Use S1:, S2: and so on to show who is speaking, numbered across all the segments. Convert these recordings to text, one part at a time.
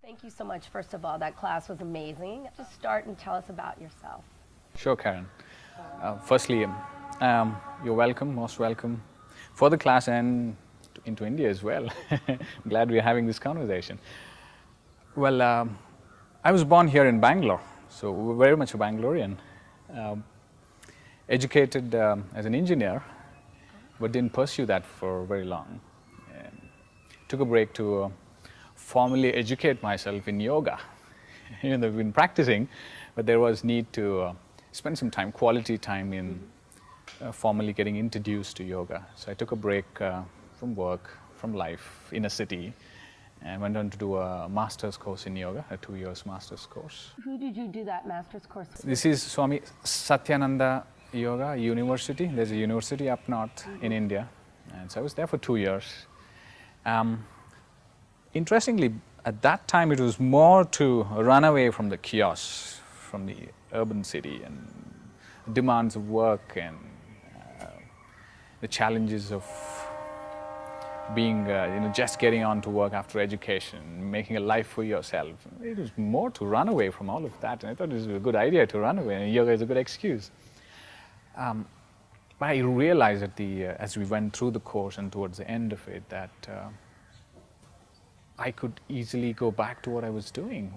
S1: Thank you so much. First of all, that class was amazing. Just start and tell us about yourself.
S2: Sure, Karen. Firstly, you're welcome, most welcome for the class and into India as well. Glad we're having this conversation. Well, I was born here in Bangalore, so we're very much a Bangalorean. Educated as an engineer, but didn't pursue that for very long. Took a break to formally educate myself in yoga. Even though I've been practicing, but there was need to spend some time, quality time in formally getting introduced to yoga. So I took a break from work, from life in a city, and went on to do a master's course in yoga, a 2 years master's course.
S1: Who did you do that master's course with?
S2: This is Swami Satyananda Yoga University. There's a university up north in India, and so I was there for 2 years. Interestingly, at that time it was more to run away from the chaos, from the urban city and demands of work and the challenges of being, just getting on to work after education, making a life for yourself. It was more to run away from all of that, and I thought it was a good idea to run away, and yoga is a good excuse. But I realized as we went through the course and towards the end of it that I could easily go back to what I was doing.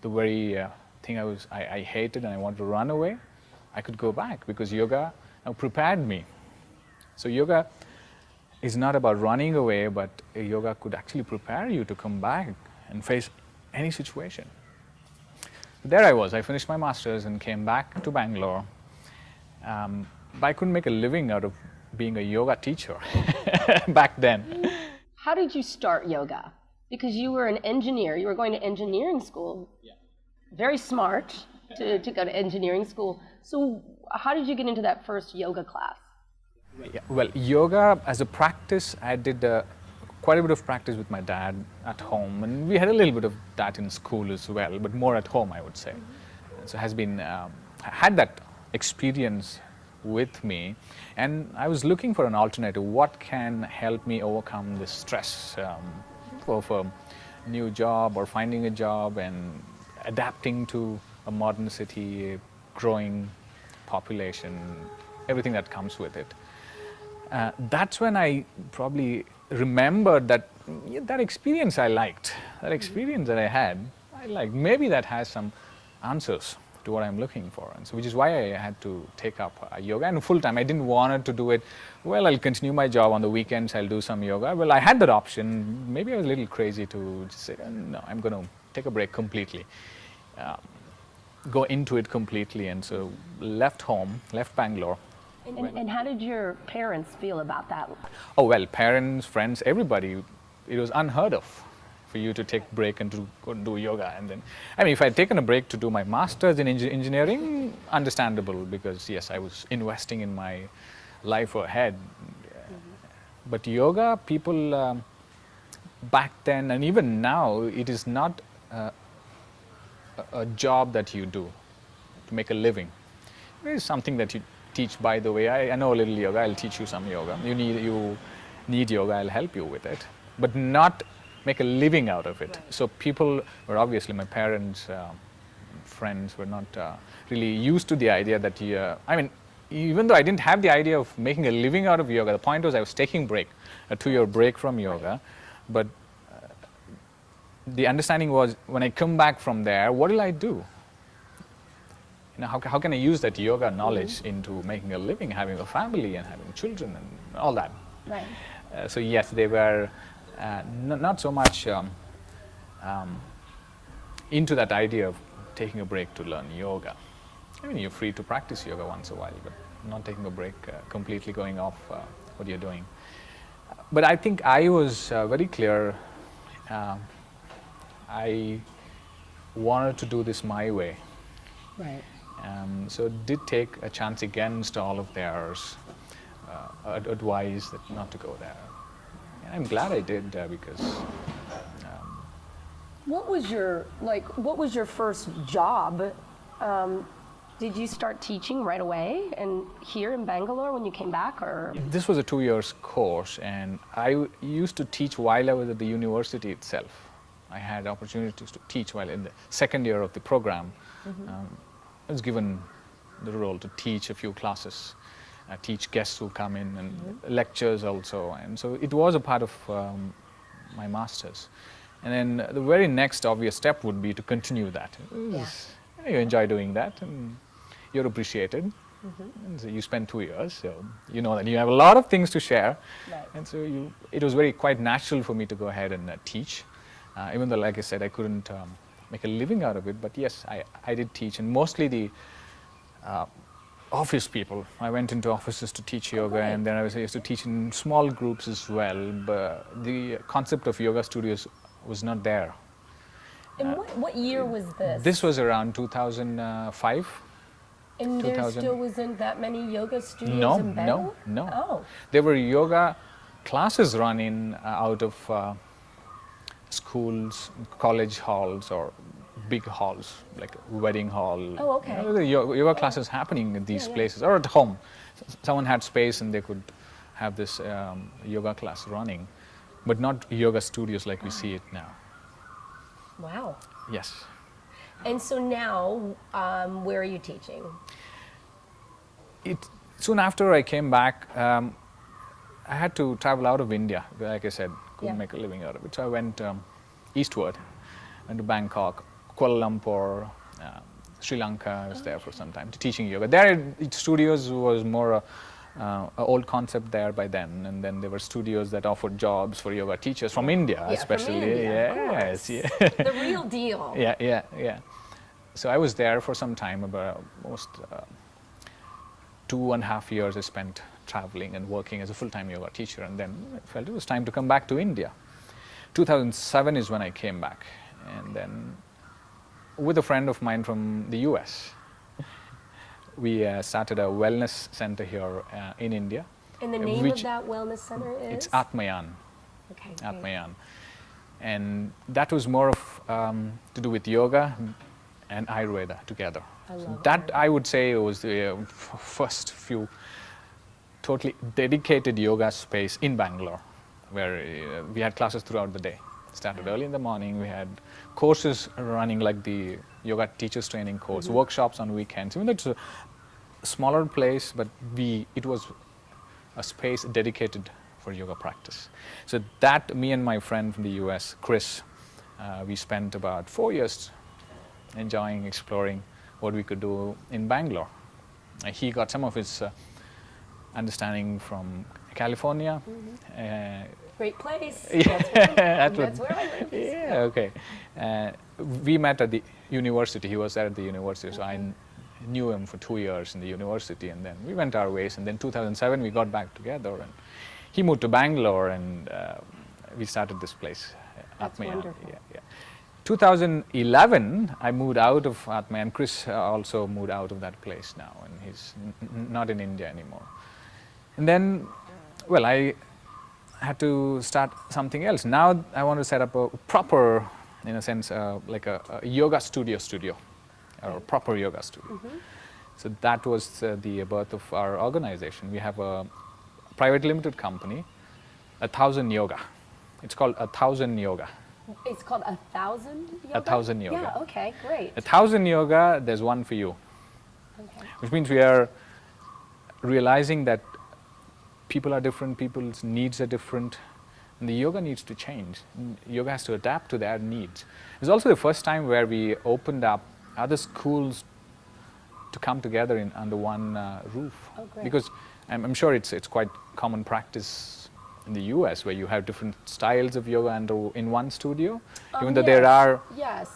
S2: The very thing I hated and I wanted to run away, I could go back because yoga prepared me. So yoga is not about running away, but yoga could actually prepare you to come back and face any situation. There I was, I finished my master's and came back to Bangalore. But I couldn't make a living out of being a yoga teacher back then.
S1: How did you start yoga? Because you were an engineer, you were going to engineering school. Yeah. Very smart to go to engineering school. So how did you get into that first yoga class?
S2: Yeah, well, yoga as a practice, I did quite a bit of practice with my dad at home, and we had a little bit of that in school as well, but more at home, I would say. So has been, had that experience with me, and I was looking for an alternative. What can help me overcome this stress of a new job or finding a job and adapting to a modern city, a growing population, everything that comes with it. That's when I probably remembered that experience I liked, that experience that I had, I liked. Maybe that has some answers to what I'm looking for, and so which is why I had to take up yoga, and full time. I didn't want to do it. Well, I'll continue my job on the weekends. I'll do some yoga. Well, I had that option. Maybe I was a little crazy to just say, no, I'm going to take a break completely, go into it completely, and so left home, left Bangalore.
S1: And how did your parents feel about that?
S2: Oh well, parents, friends, everybody. It was unheard of for you to take a break and to go and do yoga. And then, I mean, if I'd taken a break to do my master's in engineering, understandable, because yes, I was investing in my life ahead. But yoga, people back then and even now, it is not a job that you do to make a living. It is something that you teach. By the way, I know a little yoga, I'll teach you some yoga. You need yoga, I'll help you with it. But not make a living out of it. Right. So people were obviously, my parents, friends were not really used to the idea that I mean, even though I didn't have the idea of making a living out of yoga, the point was I was taking a break, a 2-year break from yoga. But the understanding was when I come back from there, what will I do? How can I use that yoga knowledge into making a living, having a family and having children and all that?
S1: Right.
S2: So yes, they were not so much into that idea of taking a break to learn yoga. I mean, you're free to practice yoga once in a while, but not taking a break, completely going off what you're doing. But I think I was very clear. I wanted to do this my way.
S1: Right.
S2: So it did take a chance against all of their advice that not to go there. And I'm glad I did because.
S1: What was your first job? Did you start teaching right away and here in Bangalore when you came back, or?
S2: This was a 2 years course, and I used to teach while I was at the university itself. I had opportunities to teach while in the second year of the program. I was given the role to teach a few classes, teach guests who come in, and lectures also. And so it was a part of my master's. And then the very next obvious step would be to continue that. You enjoy doing that, and you're appreciated. And so you spend 2 years, so you know that you have a lot of things to share.
S1: Right.
S2: And so it was very quite natural for me to go ahead and teach, even though, like I said, I couldn't make a living out of it. But yes, I did teach, and mostly the office people. I went into offices to teach yoga, and then I used to teach in small groups as well. But the concept of yoga studios was not there.
S1: And what year was this?
S2: This was around 2005.
S1: And there still wasn't that many yoga studios in Bangalore?
S2: No.
S1: Oh.
S2: There were yoga classes running out of schools, college halls, or big halls, like wedding hall.
S1: Oh, okay.
S2: The yoga classes happening in these places, or at home. Someone had space and they could have this yoga class running, but not yoga studios like we see it now.
S1: Wow.
S2: Yes.
S1: And so now, where are you teaching?
S2: Soon after I came back, I had to travel out of India. Like I said, couldn't make a living out of it. So I went eastward, went to Bangkok, Kuala Lumpur, Sri Lanka. I was there for some time teaching yoga. There, studios was more an old concept there by then, and then there were studios that offered jobs for yoga teachers from India, especially.
S1: From India,
S2: yes,
S1: the real deal.
S2: Yeah. So I was there for some time, about almost 2.5 years I spent traveling and working as a full-time yoga teacher, and then I felt it was time to come back to India. 2007 is when I came back, and then with a friend of mine from the US, we started a wellness center here in India.
S1: And the name of that wellness center is?
S2: It's Atmayan.
S1: Okay.
S2: Atmayan. And that was more of to do with yoga and Ayurveda together.
S1: I love
S2: that. I would say was the first few totally dedicated yoga space in Bangalore, where we had classes throughout the day. Started early in the morning. We had courses running like the yoga teachers training course, workshops on weekends. Even though it's a smaller place, but it was a space dedicated for yoga practice. So that, me and my friend from the US, Chris, we spent about 4 years enjoying, exploring what we could do in Bangalore. He got some of his understanding from California.
S1: Great place.
S2: That's
S1: where I live.
S2: Yeah, okay. We met at the university. He was there at the university, so I knew him for 2 years in the university, and then we went our ways. And then 2007, we got back together, and he moved to Bangalore, and we started this place.
S1: That's wonderful.
S2: Yeah. 2011, I moved out of Atma, and Chris also moved out of that place now, and he's not in India anymore. And then, well, I had to start something else. Now I want to set up a proper, in a sense, like a yoga studio, or a proper yoga studio. So that was the birth of our organization. We have a private limited company, 1,000 Yoga. It's called 1,000 Yoga.
S1: It's called 1,000 Yoga?
S2: 1,000 Yoga.
S1: Yeah, okay, great.
S2: 1,000 Yoga, there's one for you.
S1: Okay.
S2: Which means we are realizing that people are different, people's needs are different, and the yoga needs to change. Yoga has to adapt to their needs. It's also the first time where we opened up other schools to come together under one roof.
S1: Oh, great.
S2: Because I'm sure it's quite common practice in the US where you have different styles of yoga in one studio. Even though there are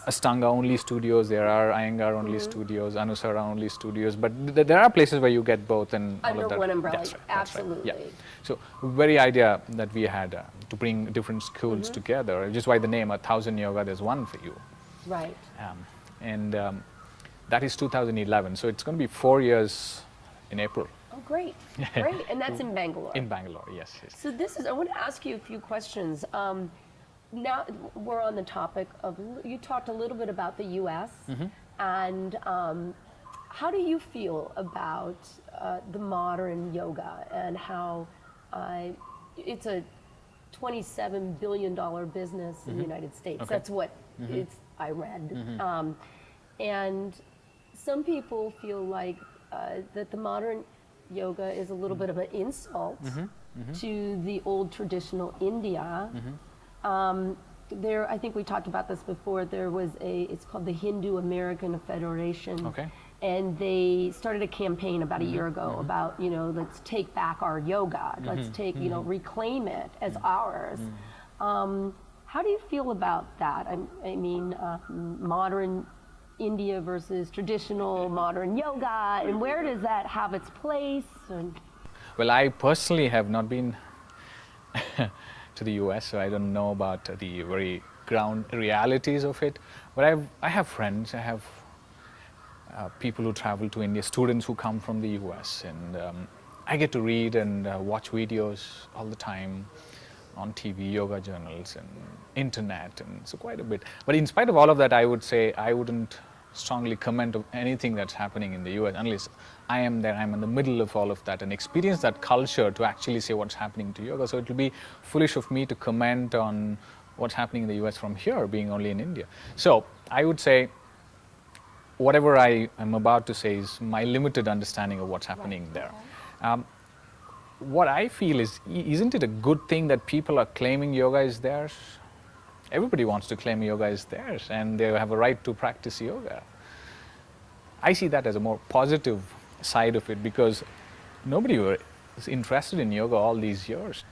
S2: Ashtanga only studios, there are Iyengar only studios, Anusara only studios, but there are places where you get both and all
S1: under
S2: of that.
S1: one umbrella.
S2: That's right,
S1: Absolutely.
S2: That's right. Yeah. So very idea that we had to bring different schools together, just why the name 1,000 Yoga, there's one for you.
S1: Right.
S2: And that is 2011, so it's going to be 4 years in April.
S1: Oh, great. Great. And that's in Bangalore.
S2: In Bangalore, yes.
S1: So I want to ask you a few questions. Now we're on the topic of, you talked a little bit about the US, and how do you feel about the modern yoga and how it's a $27 billion business in the United States.
S2: Okay.
S1: That's what I read. And some people feel like that the modern yoga is a little bit of an insult to the old traditional India. I think we talked about this before. There was it's called the Hindu American Federation.
S2: Okay.
S1: And they started a campaign about a year ago about, let's take back our yoga. Let's take, reclaim it as ours. How do you feel about that? I mean, modern India versus traditional modern yoga, and where does that have its place?
S2: Well, I personally have not been to the US, so I don't know about the very ground realities of it. But I have friends, I have people who travel to India, students who come from the US, and I get to read and watch videos all the time on TV, yoga journals and internet, and so quite a bit. But in spite of all of that, I would say I wouldn't strongly comment on anything that's happening in the US unless I am there, I'm in the middle of all of that and experience that culture to actually say what's happening to yoga. So it will be foolish of me to comment on what's happening in the US from here, being only in India. So I would say whatever I am about to say is my limited understanding of what's happening there. What I feel is, isn't it a good thing that people are claiming yoga is theirs? Everybody wants to claim yoga is theirs, and they have a right to practice yoga. I see that as a more positive side of it, because nobody was interested in yoga all these years.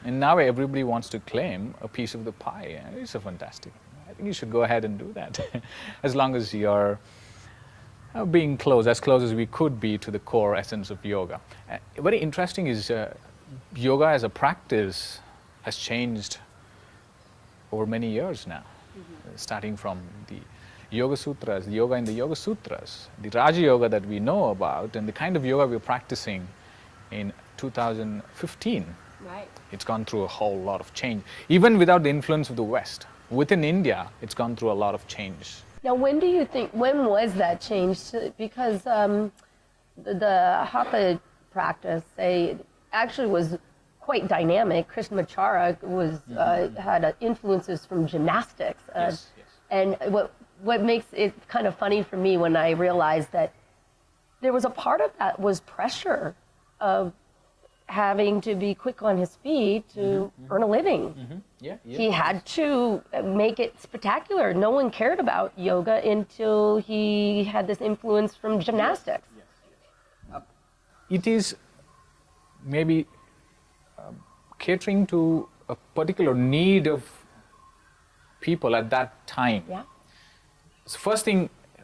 S2: And now everybody wants to claim a piece of the pie. It's a fantastic. I think you should go ahead and do that, as long as you're being as close as we could be to the core essence of yoga. Very interesting is yoga as a practice has changed over many years now, starting from the Yoga Sutras, the yoga in the Yoga Sutras, the Raja Yoga that we know about, and the kind of yoga we're practicing in 2015.
S1: Right.
S2: It's gone through a whole lot of change. Even without the influence of the West, within India, it's gone through a lot of change.
S1: Now, when was that change? Because the Hatha practice, actually was quite dynamic. Krishnamacharya had influences from gymnastics.
S2: Yes.
S1: And what makes it kind of funny for me when I realized that there was a part of that was pressure of having to be quick on his feet to earn a living.
S2: Yeah.
S1: He had to make it spectacular. No one cared about yoga until he had this influence from gymnastics.
S2: It is maybe catering to a particular need of people at that time.
S1: Yeah.
S2: So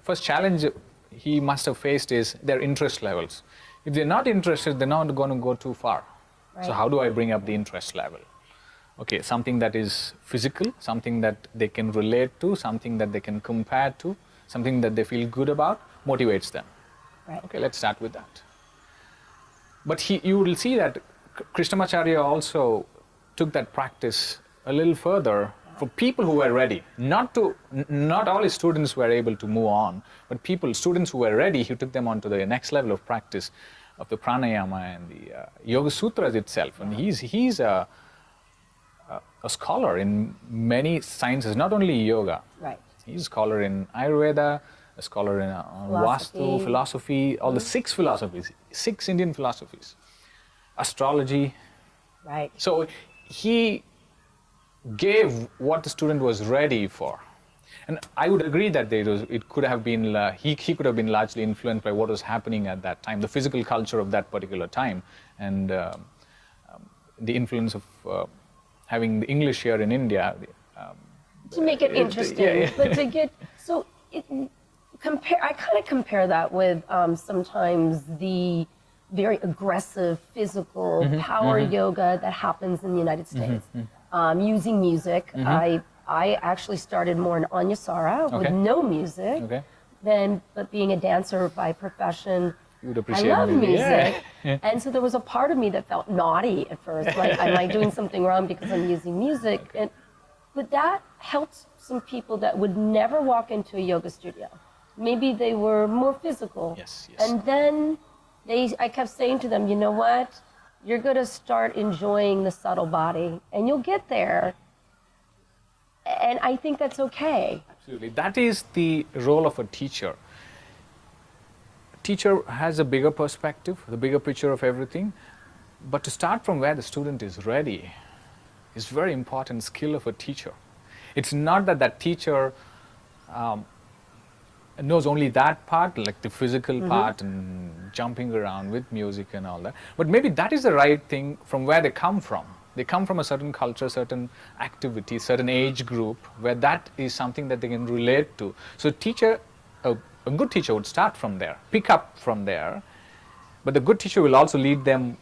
S2: first challenge he must have faced is their interest levels. If they're not interested, they're not going to go too far. Right. So how do I bring up the interest level? Okay, something that is physical, something that they can relate to, something that they can compare to, something that they feel good about, motivates them.
S1: Right.
S2: Okay, let's start with that. But you will see that Krishnamacharya also took that practice a little further for people who were ready. Not all his students were able to move on, but students who were ready, he took them on to the next level of practice of the pranayama and the Yoga Sutras itself. And he's a scholar in many sciences, not only yoga.
S1: Right.
S2: He's a scholar in Ayurveda, a scholar in Vastu, philosophy, all the 6 philosophies, 6 Indian philosophies, astrology.
S1: Right.
S2: So he gave what the student was ready for. And I would agree that it could have been, he could have been largely influenced by what was happening at that time, the physical culture of that particular time, and the influence of having the English here in India.
S1: To make it interesting, but to get, I kind of compare that with sometimes the very aggressive physical power yoga that happens in the United States. Using music, I actually started more in Anyasara with no music, but being a dancer by profession, I love music. Yeah. And so there was a part of me that felt naughty at first, like, am I doing something wrong because I'm using music? But that helped some people that would never walk into a yoga studio. Maybe they were more physical.
S2: Yes.
S1: And then I kept saying to them, you know what? you're going to start enjoying the subtle body, and you'll get there. And I think that's okay.
S2: Absolutely. That is the role of a teacher. Teacher has a bigger perspective, the bigger picture of everything, but to start from where the student is ready is very important skill of a teacher. It's not that that teacher knows only that part, like the physical part and jumping around with music and all that, but maybe that is the right thing from where they come from. They come from a certain culture, certain activity, certain age group where that is something that they can relate to. So teacher, a good teacher would start from there, pick up from there, but the good teacher will also lead them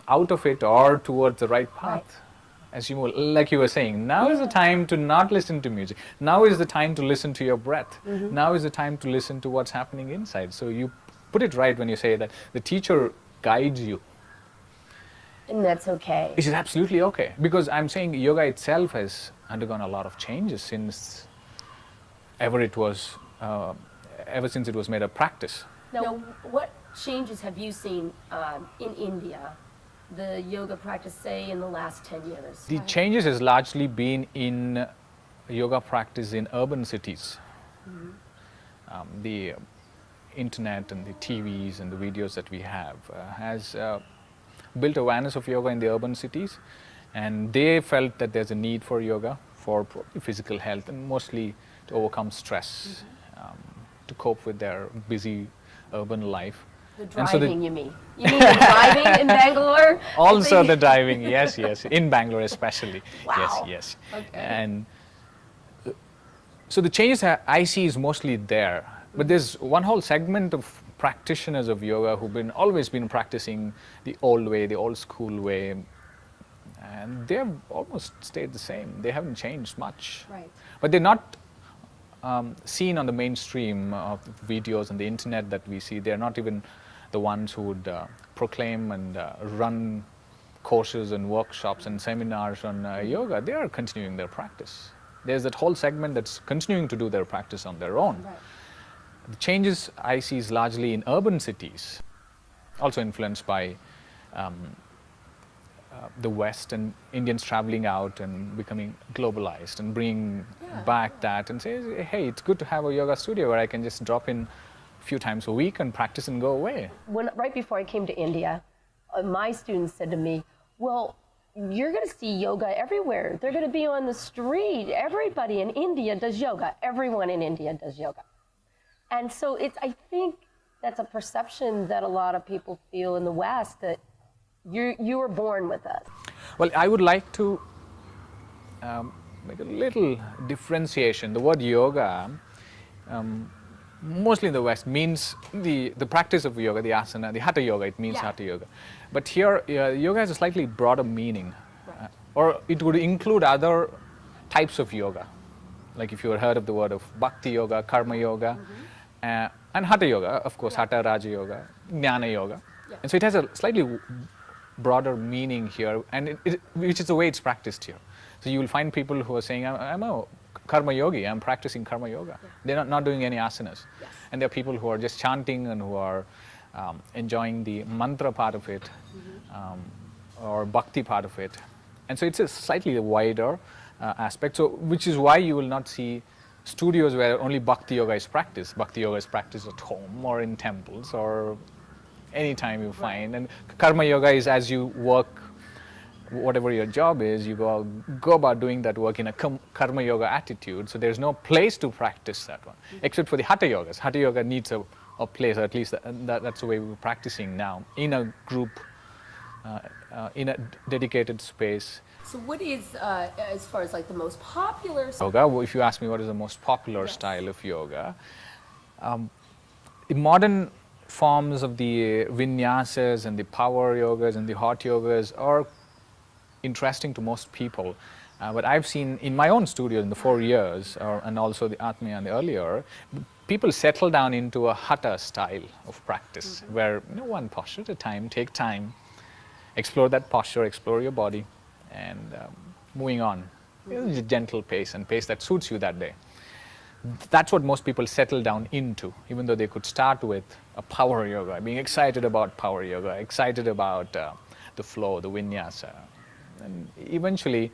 S2: out of it or towards the right path.
S1: Right.
S2: As you like you were saying, now is the time to not listen to music. Now is the time to listen to your breath. Now is the time to listen to what's happening inside. So you put it right when you say that the teacher guides you.
S1: And that's okay.
S2: It is absolutely okay, because I'm saying yoga itself has undergone a lot of changes since ever since it was made a practice.
S1: Now, what changes have you seen in India, the yoga practice, say, in the last 10 years?
S2: The changes has largely been in yoga practice in urban cities. The internet and the TVs and the videos that we have has built awareness of yoga in the urban cities, and they felt that there's a need for yoga for physical health and mostly to overcome stress, to cope with their busy urban life.
S1: The driving, you mean? You mean the driving in Bangalore?
S2: Also the driving, yes, in Bangalore especially.
S1: Wow.
S2: Yes.
S1: Okay.
S2: And so the changes I see is mostly there, but there's one whole segment of practitioners of yoga who've always been practicing the old way, the old school way, and they've almost stayed the same. They haven't changed much.
S1: Right.
S2: But they're not seen on the mainstream of videos and the internet that we see. They're not even the ones who would proclaim and run courses and workshops and seminars on yoga. They are continuing their practice. There's that whole segment that's continuing to do their practice on their own.
S1: Right.
S2: The changes I see is largely in urban cities, also influenced by the West and Indians traveling out and becoming globalized and bringing back that and say, hey, it's good to have a yoga studio where I can just drop in a few times a week and practice and go away.
S1: Right before I came to India, my students said to me, well, you're going to see yoga everywhere. They're going to be on the street. Everybody in India does yoga. Everyone in India does yoga. And so I think that's a perception that a lot of people feel in the West, that you were born with us.
S2: Well, I would like to make a little differentiation. The word yoga, mostly in the West, means the practice of yoga, the asana, the hatha yoga, it means hatha yoga. But here, yoga has a slightly broader meaning, or it would include other types of yoga. Like if you heard of the word of bhakti yoga, karma yoga, and hatha yoga, of course, hatha, raja yoga, jnana yoga. And so it has a slightly broader meaning here, and which is the way it's practiced here. So you will find people who are saying, I'm a karma yogi, I'm practicing karma yoga. They're not doing any asanas. And there are people who are just chanting and who are enjoying the mantra part of it, or bhakti part of it. And so it's a slightly wider aspect, so which is why you will not see studios where only bhakti yoga is practiced. Bhakti yoga is practiced at home or in temples or anytime you find. And karma yoga is as you work, whatever your job is, you go about doing that work in a karma yoga attitude. So there's no place to practice that one, except for the hatha yogas. Hatha yoga needs a place, or at least that's the way we're practicing now, in a group, in a dedicated space.
S1: So what is, as far as like the most popular
S2: yoga? If you ask me what is the most popular style of yoga, the modern forms of the vinyasas and the power yogas and the hot yogas are interesting to most people. But I've seen in my own studio in the 4 years, and also the Atmiya and the earlier, people settle down into a hatha style of practice, where one posture at a time, take time, explore that posture, explore your body, and moving on. It's a gentle pace and pace that suits you that day. That's what most people settle down into, even though they could start with a power yoga, being excited about power yoga, excited about the flow, the vinyasa, and eventually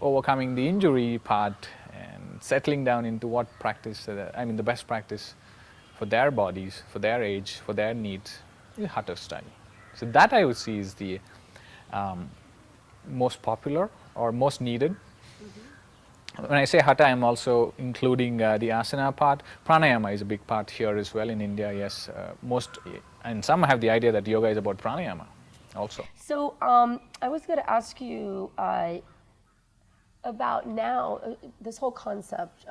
S2: overcoming the injury part and settling down into what practice, the best practice for their bodies, for their age, for their needs, is Hatha style. So that I would see is the most popular or most needed. When I say Hatha, I'm also including the asana part. Pranayama is a big part here as well in India, yes. And some have the idea that yoga is about pranayama also.
S1: So I was going to ask you about now, this whole concept,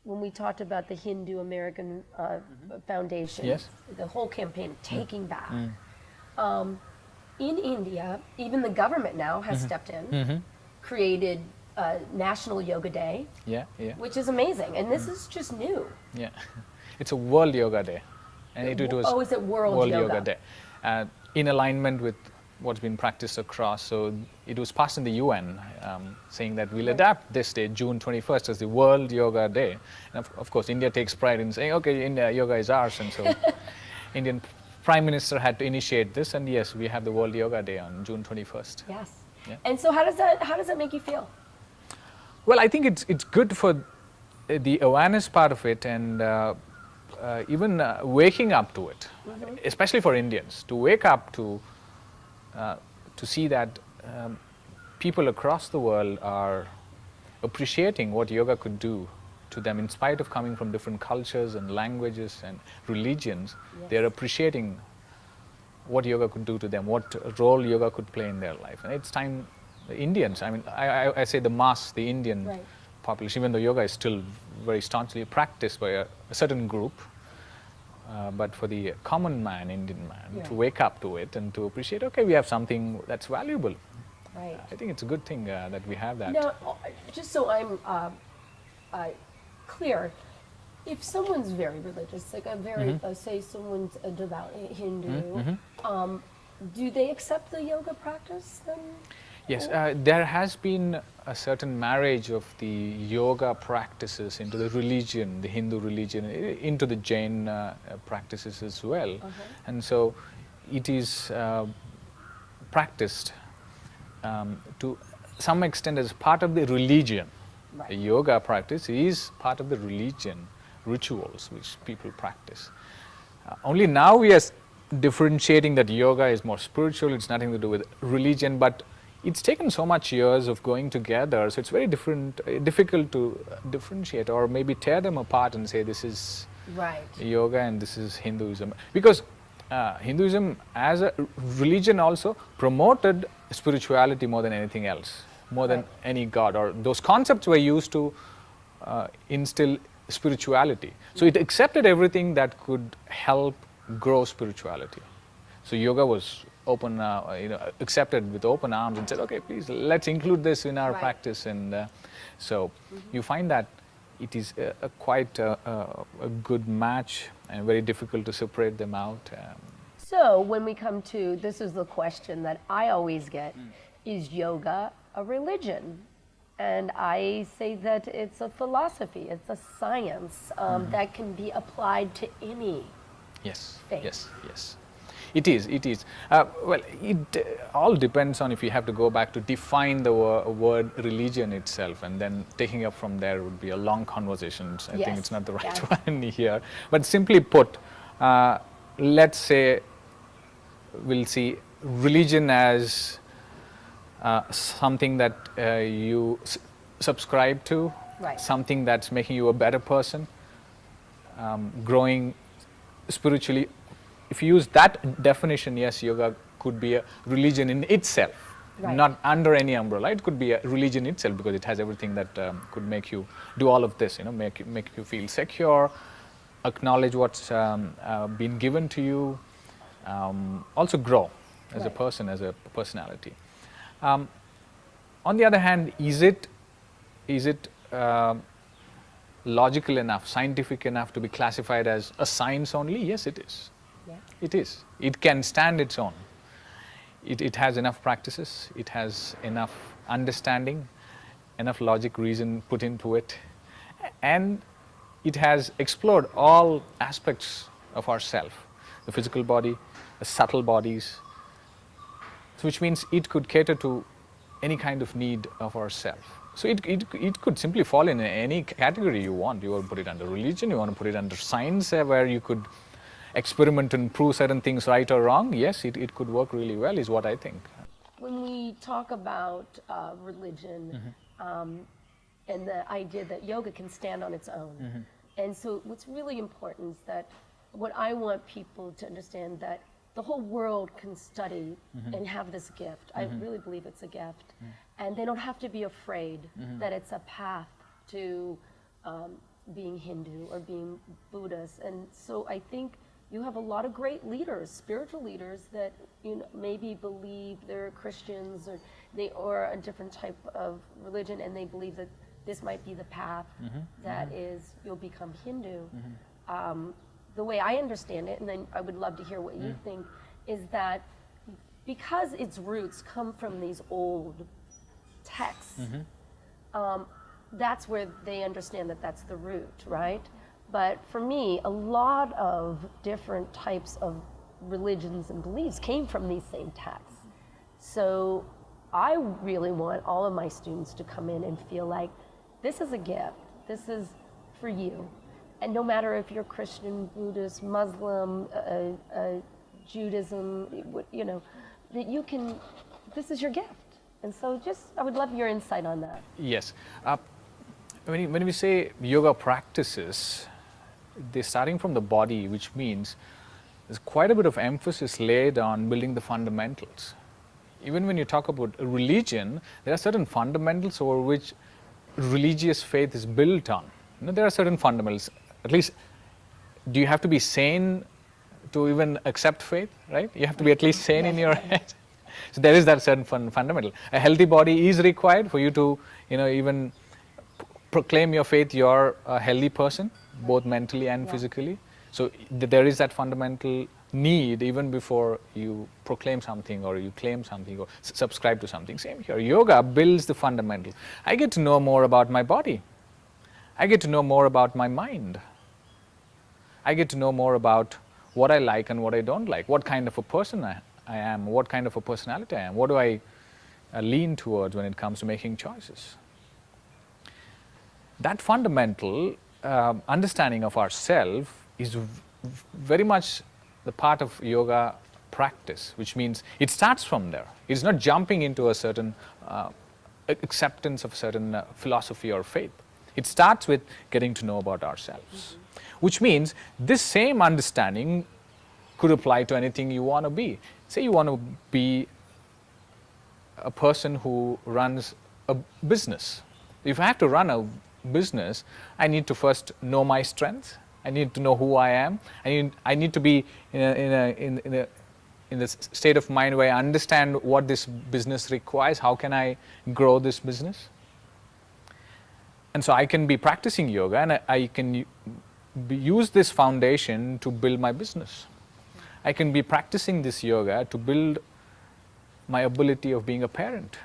S1: when we talked about the Hindu American Foundation,
S2: Yes.
S1: the whole campaign, Taking Back. In India, even the government now has stepped in, created National Yoga Day, which is amazing, and this is just new.
S2: Yeah, it's a World Yoga Day, and it was
S1: is it World
S2: Yoga Day, in alignment with what's been practiced across. So it was passed in the UN, saying that we'll adapt this day, June 21st, as the World Yoga Day. And of course, India takes pride in saying, okay, India yoga is ours, and so Indian Prime Minister had to initiate this, and yes, we have the World Yoga Day on June 21st.
S1: Yes.
S2: Yeah.
S1: And so how does that make you feel?
S2: Well, I think it's good for the awareness part of it, and even waking up to it, especially for Indians, to wake up to see that people across the world are appreciating what yoga could do to them, in spite of coming from different cultures and languages and religions. They're appreciating what yoga could do to them, what role yoga could play in their life. And it's time, the Indians, I say the mass, the Indian population, even though yoga is still very staunchly practiced by a certain group, but for the common man, Indian man, to wake up to it and to appreciate, okay, we have something that's valuable.
S1: Right.
S2: I think it's a good thing that we have that.
S1: Now, just so I'm clear, if someone's very religious, like a very, say someone's a devout Hindu, do they accept the yoga practice then?
S2: Yes, there has been a certain marriage of the yoga practices into the religion, the Hindu religion, into the Jain practices as well. And so it is practiced to some extent as part of the religion. The yoga practice is part of the religion, rituals which people practice. Only now we are differentiating that yoga is more spiritual, it's nothing to do with religion, but it's taken so much years of going together, so it's very difficult to differentiate or maybe tear them apart and say this is yoga and this is Hinduism. Because Hinduism as a religion also promoted spirituality more than anything else, more than any god, or those concepts were used to instill spirituality. So it accepted everything that could help grow spirituality. So yoga was open, accepted with open arms and said, okay, please let's include this in our practice. And so you find that it is quite a good match and very difficult to separate them out.
S1: So when we come to, this is the question that I always get, is yoga a religion? And I say that it's a philosophy, it's a science that can be applied to any faith.
S2: Yes. It is. Well, it all depends on if you have to go back to define the word religion itself, and then taking up from there would be a long conversation. I think it's not the right one here. But simply put, let's say we'll see religion as something that you subscribe to, something that's making you a better person, growing spiritually. If you use that definition, yes, yoga could be a religion in itself, not under any umbrella. It could be a religion itself because it has everything that could make you do all of this, make you feel secure, acknowledge what's been given to you, also grow as a person, as a personality. On the other hand, is it logical enough, scientific enough to be classified as a science only? Yes, it is. It is. It can stand its own. It has enough practices, it has enough understanding, enough logic, reason put into it, and it has explored all aspects of ourself, the physical body, the subtle bodies, So which means it could cater to any kind of need of ourself. So it could simply fall in any category you want. You want to put it under religion, you want to put it under science, where you could experiment and prove certain things right or wrong. Yes, it could work really well, is what I think.
S1: When we talk about religion, and the idea that yoga can stand on its own. And so what's really important is that what I want people to understand, that the whole world can study and have this gift. I really believe it's a gift. And they don't have to be afraid that it's a path to being Hindu or being Buddhist. And so I think you have a lot of great leaders, spiritual leaders, that maybe believe they're Christians or a different type of religion, and they believe that this might be the path that is, you'll become Hindu. The way I understand it, and then I would love to hear what you think, is that because its roots come from these old texts, that's where they understand that that's the root, right? But for me, a lot of different types of religions and beliefs came from these same texts. So I really want all of my students to come in and feel like this is a gift. This is for you. And no matter if you're Christian, Buddhist, Muslim, Judaism, that you can, this is your gift. And so I would love your insight on that.
S2: Yes. When we say yoga practices, they're starting from the body, which means there's quite a bit of emphasis laid on building the fundamentals. Even when you talk about a religion, there are certain fundamentals over which religious faith is built on. There are certain fundamentals. At least, do you have to be sane to even accept faith, right? You have to be at least sane in your head. So there is that certain fundamental. A healthy body is required for you to, even proclaim your faith. You're a healthy person, both mentally and physically. So there is that fundamental need even before you proclaim something or you claim something or subscribe to something. Same here. Yoga builds the fundamental. I get to know more about my body. I get to know more about my mind. I get to know more about what I like and what I don't like, what kind of a person I am, what kind of a personality I am, what do I lean towards when it comes to making choices. That fundamental understanding of ourselves is very much the part of yoga practice, which means it starts from there. It's not jumping into a certain acceptance of a certain philosophy or faith. It starts with getting to know about ourselves, which means this same understanding could apply to anything you want to be. Say you want to be a person who runs a business. If I have to run a business, I need to first know my strengths. I need to know who I am. I need to be in a state of mind where I understand what this business requires. How can I grow this business? And so I can be practicing yoga, and I can use this foundation to build my business. I can be practicing this yoga to build my ability of being a parent.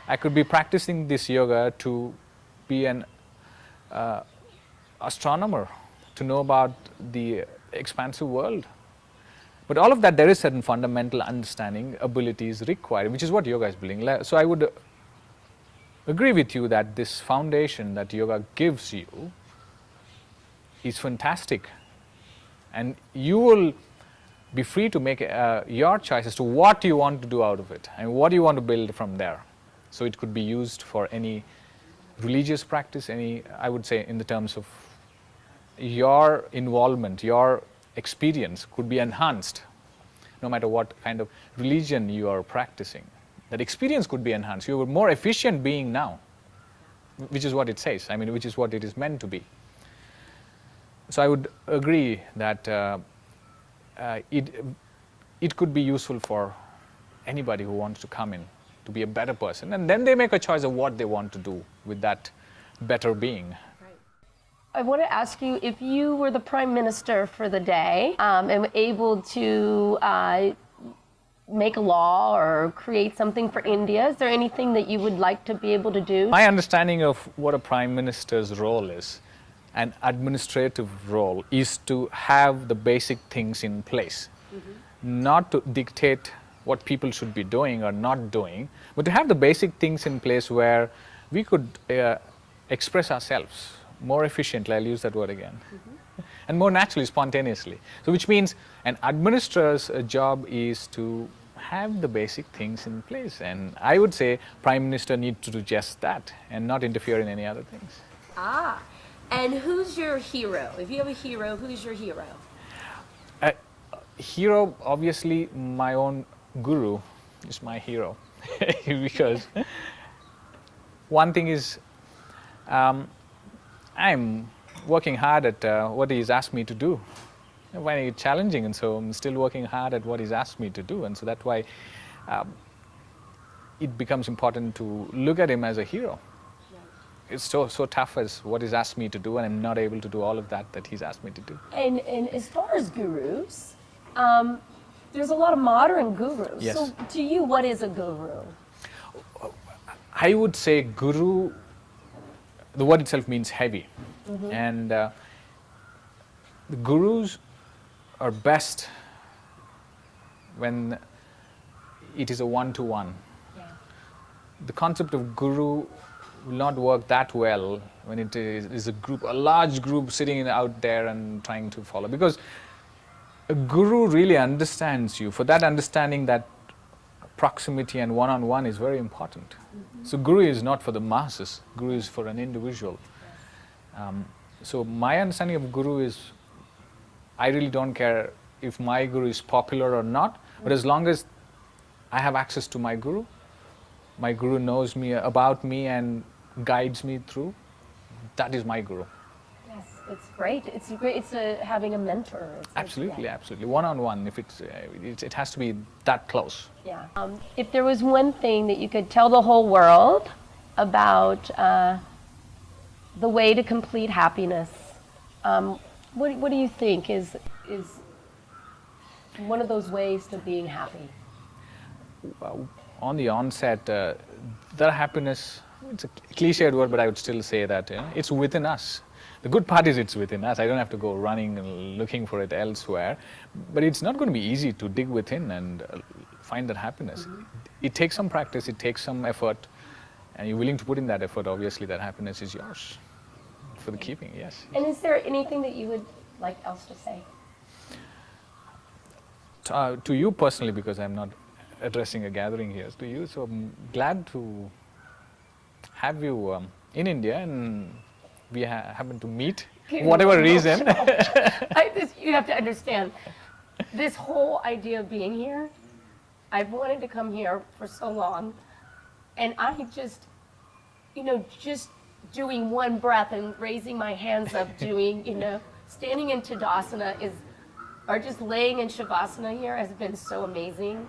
S2: I could be practicing this yoga to be an astronomer, to know about the expansive world. But all of that, there is certain fundamental understanding, abilities required, which is what yoga is building. So I would agree with you that this foundation that yoga gives you is fantastic. And you will be free to make your choice as to what you want to do out of it and what you want to build from there. So it could be used for any religious practice, I would say in the terms of your involvement, your experience could be enhanced no matter what kind of religion you are practicing. That experience could be enhanced. You're a more efficient being now, which is what it says, which is what it is meant to be. So I would agree that it could be useful for anybody who wants to come in to be a better person, and then they make a choice of what they want to do with that better being.
S1: I want to ask you, if you were the Prime Minister for the day and able to make a law or create something for India, is there anything that you would like to be able to do?
S2: My understanding of what a Prime Minister's role is, an administrative role, is to have the basic things in place, not to dictate what people should be doing or not doing, but to have the basic things in place where we could express ourselves more efficiently, I'll use that word again, and more naturally, spontaneously. So which means an administrator's job is to have the basic things in place, and I would say Prime Minister needs to do just that and not interfere in any other things.
S1: Ah, and who's your hero? If you have a hero, who's your hero?
S2: Hero, obviously, my own guru is my hero because one thing is I'm working hard at what he's asked me to do. I find it challenging, and so I'm still working hard at what he's asked me to do, and so that's why it becomes important to look at him as a hero. It's so tough as what he's asked me to do, and I'm not able to do all of that he's asked me to do.
S1: And as far as gurus, there's a lot of modern gurus.
S2: Yes.
S1: So to you, what is a guru?
S2: I would say guru, the word itself means heavy. And the gurus are best when it is a one-to-one.
S1: Yeah.
S2: The concept of guru will not work that well when it is a large group sitting out there and trying to follow, because a guru really understands you. For that understanding, that proximity and one-on-one is very important. So guru is not for the masses, guru is for an individual. So my understanding of guru is, I really don't care if my guru is popular or not, but as long as I have access to my guru knows me about me and guides me through, that is my guru.
S1: Yes, it's great. It's great. It's having a mentor.
S2: Absolutely, absolutely. One-on-one, if it has to be that close.
S1: Yeah. If there was one thing that you could tell the whole world about the way to complete happiness, what do you think is one of those ways to being happy?
S2: On the onset, that happiness, it's a cliched word, but I would still say that it's within us. The good part is it's within us. I don't have to go running and looking for it elsewhere. But it's not going to be easy to dig within and find that happiness. It takes some practice, it takes some effort, and you're willing to put in that effort, obviously that happiness is yours for the keeping, yes.
S1: And is there anything that you would like else to say?
S2: To you personally, because I'm not addressing a gathering here, to you, so I'm glad to have you in India, and we happen to meet, whatever reason.
S1: You have to understand, this whole idea of being here, I've wanted to come here for so long, and I just, just doing one breath and raising my hands up, doing, standing in Tadasana or just laying in Shavasana here has been so amazing.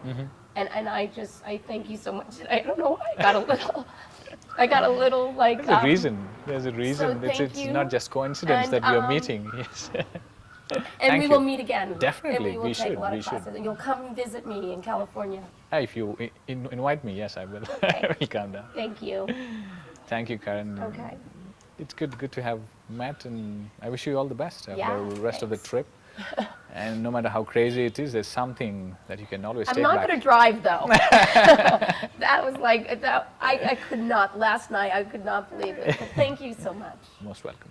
S1: And I thank you so much. I don't know why I got a little like.
S2: There's a reason. There's a reason.
S1: So
S2: it's not just coincidence that we are meeting. Yes.
S1: And we will meet again.
S2: Definitely,
S1: and we will take a lot of classes. And you'll come visit me in California.
S2: If you invite me, yes, I will.
S1: Okay.
S2: I will come down.
S1: Thank you.
S2: Thank you, Karen.
S1: Okay.
S2: It's good to have met, and I wish you all the best for the rest of the trip. And no matter how crazy it is, there's something that you can always take back.
S1: I'm not going to drive, though. That was like, I could not, last night, I could not believe it. But thank you so much.
S2: Most welcome.